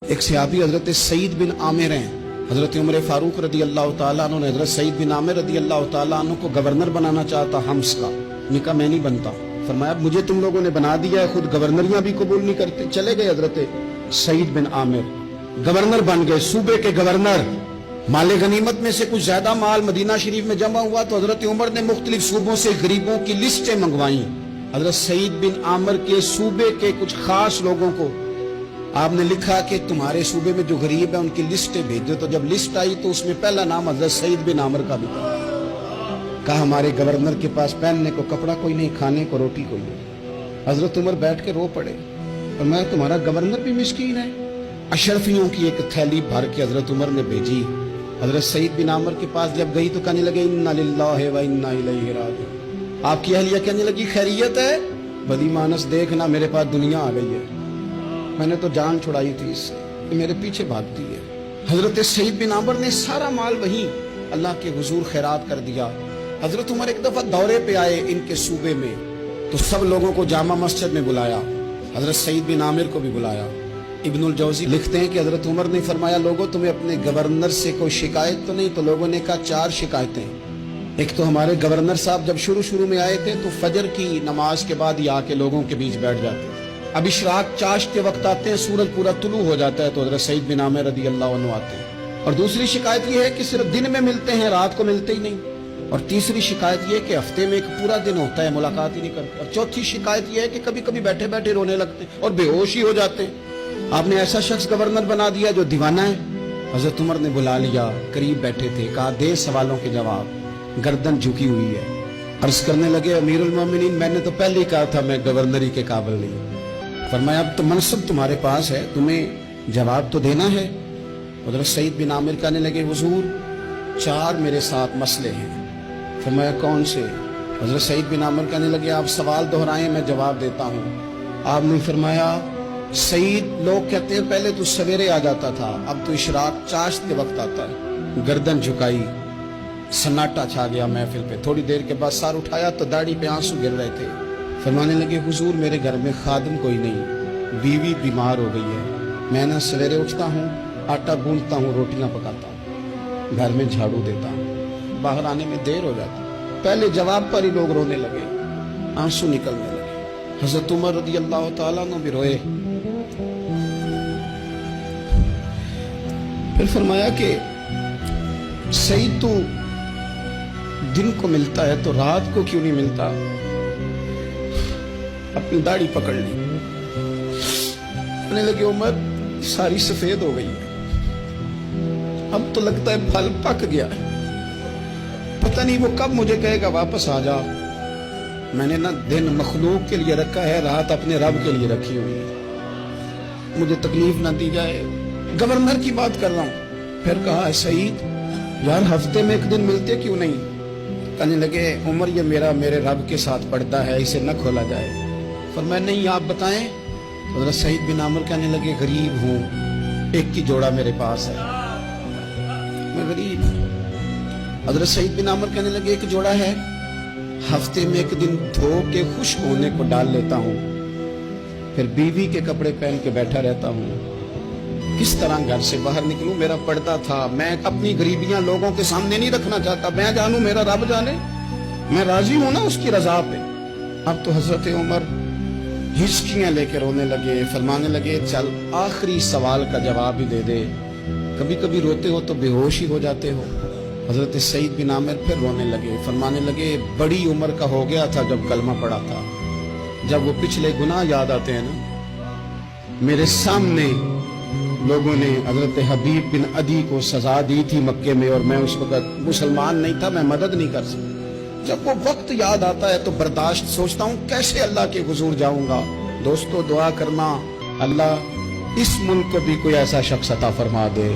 ایک صحابی حضرت سعید بن عامر ہیں، حضرت عمر فاروق رضی اللہ تعالیٰ عنہ نے حضرت سعید بن عامر رضی اللہ تعالیٰ عنہ کو گورنر بنانا چاہتا حمص کا، نے کہا میں نہیں بنتا، فرمایا مجھے تم لوگوں نے بنا دیا ہے، خود گورنریاں بھی قبول نہیں کرتے۔ چلے گئے حضرت سعید بن عامر، گورنر بن گئے، صوبے کے گورنر۔ مال غنیمت میں سے کچھ زیادہ مال مدینہ شریف میں جمع ہوا تو حضرت عمر نے مختلف صوبوں سے غریبوں کی لسٹیں منگوائیں۔ حضرت سعید بن عامر کے صوبے کے کچھ خاص لوگوں کو آپ نے لکھا کہ تمہارے صوبے میں جو غریب ہیں ان کی لسٹیں بھیجو، تو جب لسٹ آئی تو اس میں پہلا نام حضرت سعید بن عامر کا بھی تھا۔ کہا ہمارے گورنر کے پاس پہننے کو کپڑا کوئی نہیں، کھانے کو روٹی کوئی نہیں۔ حضرت عمر بیٹھ کے رو پڑے اور میں تمہارا گورنر بھی مسکین ہے۔ اشرفیوں کی ایک تھیلی بھر کے حضرت عمر نے بھیجی۔ حضرت سعید بن عامر کے پاس جب گئی تو کہنے لگے انا للہ و انا الیہ راجعون۔ آپ کی اہلیہ کہنے لگی خیریت ہے؟ بدی مانس دیکھنا میرے پاس دنیا آ گئی ہے، میں نے تو جان چھڑائی تھی اس سے، میرے پیچھے بھاگتی ہے۔ حضرت سعید بن عامر نے سارا مال وہیں اللہ کے حضور خیرات کر دیا۔ حضرت عمر ایک دفعہ دورے پہ آئے ان کے صوبے میں تو سب لوگوں کو جامع مسجد میں بلایا، حضرت سعید بن عامر کو بھی بلایا۔ ابن الجوزی لکھتے ہیں کہ حضرت عمر نے فرمایا لوگوں تمہیں اپنے گورنر سے کوئی شکایت تو نہیں؟ تو لوگوں نے کہا 4 شکایتیں۔ ایک تو ہمارے گورنر صاحب جب شروع میں آئے تھے تو فجر کی نماز کے بعد ہی آ کے لوگوں کے بیچ بیٹھ جاتے، اب اشراق چاشت کے وقت آتے ہیں، سورج پورا طلوع ہو جاتا ہے تو حضرت سعید بن عامر رضی اللہ عنہ آتے ہیں۔ اور دوسری شکایت یہ ہے کہ صرف دن میں ملتے ہیں، رات کو ملتے ہی نہیں۔ اور تیسری شکایت یہ کہ ہفتے میں ایک پورا دن ہوتا ہے ملاقات ہی نہیں کرتے۔ اور چوتھی شکایت یہ ہے کہ کبھی کبھی بیٹھے بیٹھے رونے لگتے اور بے ہوش ہی ہو جاتے۔ آپ نے ایسا شخص گورنر بنا دیا جو دیوانہ ہے۔ حضرت عمر نے بلا لیا، قریب بیٹھے تھے، کہا دے سوالوں کے جواب۔ گردن جھکی ہوئی ہے، عرض کرنے لگے امیر المومنین میں نے تو پہلے ہی کہا تھا میں گورنری کے قابل نہیں۔ فرمایا اب تو منصب تمہارے پاس ہے، تمہیں جواب تو دینا ہے۔ حضرت سعید بن عامر کہنے لگے حضور 4 میرے ساتھ مسئلے ہیں۔ فرمایا کون سے؟ حضرت سعید بن عامر کہنے لگے آپ سوال دہرائیں میں جواب دیتا ہوں۔ آپ نے فرمایا سعید لوگ کہتے ہیں پہلے تو سویرے آ جاتا تھا، اب تو اشراق چاشت کے وقت آتا ہے۔ گردن جھکائی، سناٹا چھا گیا محفل پہ۔ تھوڑی دیر کے بعد سار اٹھایا تو داڑھی پہ آنسو گر رہے تھے۔ فرمانے لگے حضور میرے گھر میں خادم کوئی نہیں، بیوی بیمار ہو گئی ہے، میں نہ سویرے اٹھتا ہوں، آٹا گوندتا ہوں، روٹیاں پکاتا ہوں، گھر میں جھاڑو دیتا ہوں، باہر آنے میں دیر ہو جاتی۔ پہلے جواب پر ہی لوگ رونے لگے، آنسو نکلنے لگے۔ حضرت عمر رضی اللہ تعالیٰ عنہ بھی روئے۔ پھر فرمایا کہ سعید تو دن کو ملتا ہے تو رات کو کیوں نہیں ملتا؟ اپنی داڑھی پکڑ لی، کہنے لگے عمر ساری سفید ہو گئی ہے، اب تو لگتا ہے پھل پک گیا ہے، پتہ نہیں وہ کب مجھے کہے گا واپس آ جا۔ میں نے نہ دن مخلوق کے لیے رکھا ہے، رات اپنے رب کے لیے رکھی ہوئی ہے، مجھے تکلیف نہ دی جائے۔ گورنر کی بات کر رہا ہوں۔ پھر کہا سعید یار ہفتے میں ایک دن ملتے کیوں نہیں؟ کہنے لگے عمر یہ میرے رب کے ساتھ پڑتا ہے، اسے نہ کھولا جائے۔ فرمایا نہیں آپ بتائیں۔ حضرت سعید بن عامر کہنے لگے غریب ہوں، ایک ہی جوڑا میرے پاس ہے، میں غریب ہوں۔ حضرت سعید بن عامر کہنے لگے ایک جوڑا ہے، ہفتے میں ایک دن دھو کے خشک ہونے کو ڈال لیتا ہوں، پھر بیوی کے کپڑے پہن کے بیٹھا رہتا ہوں، کس طرح گھر سے باہر نکلوں؟ میرا پردہ تھا، میں اپنی غریبیاں لوگوں کے سامنے نہیں رکھنا چاہتا، میں جانوں میرا رب جانے، میں راضی ہوں نا اس کی رضا پہ۔ اب تو حضرت عمر ہچکیاں لے کے رونے لگے، فرمانے لگے چل آخری سوال کا جواب ہی دے دے، کبھی کبھی روتے ہو تو بے ہوش ہی ہو جاتے ہو۔ حضرت سعید بن عامر پھر رونے لگے، فرمانے لگے بڑی عمر کا ہو گیا تھا جب کلمہ پڑا تھا، جب وہ پچھلے گناہ یاد آتے ہیں نا۔ میرے سامنے لوگوں نے حضرت حبیب بن عدی کو سزا دی تھی مکے میں، اور میں اس وقت مسلمان نہیں تھا، میں مدد نہیں کر سکتا۔ جب وہ وقت یاد آتا ہے تو برداشت سوچتا ہوں کیسے اللہ کے حضور جاؤں گا۔ دوستو دعا کرنا اللہ اس ملک کو بھی کوئی ایسا شخص عطا فرما دے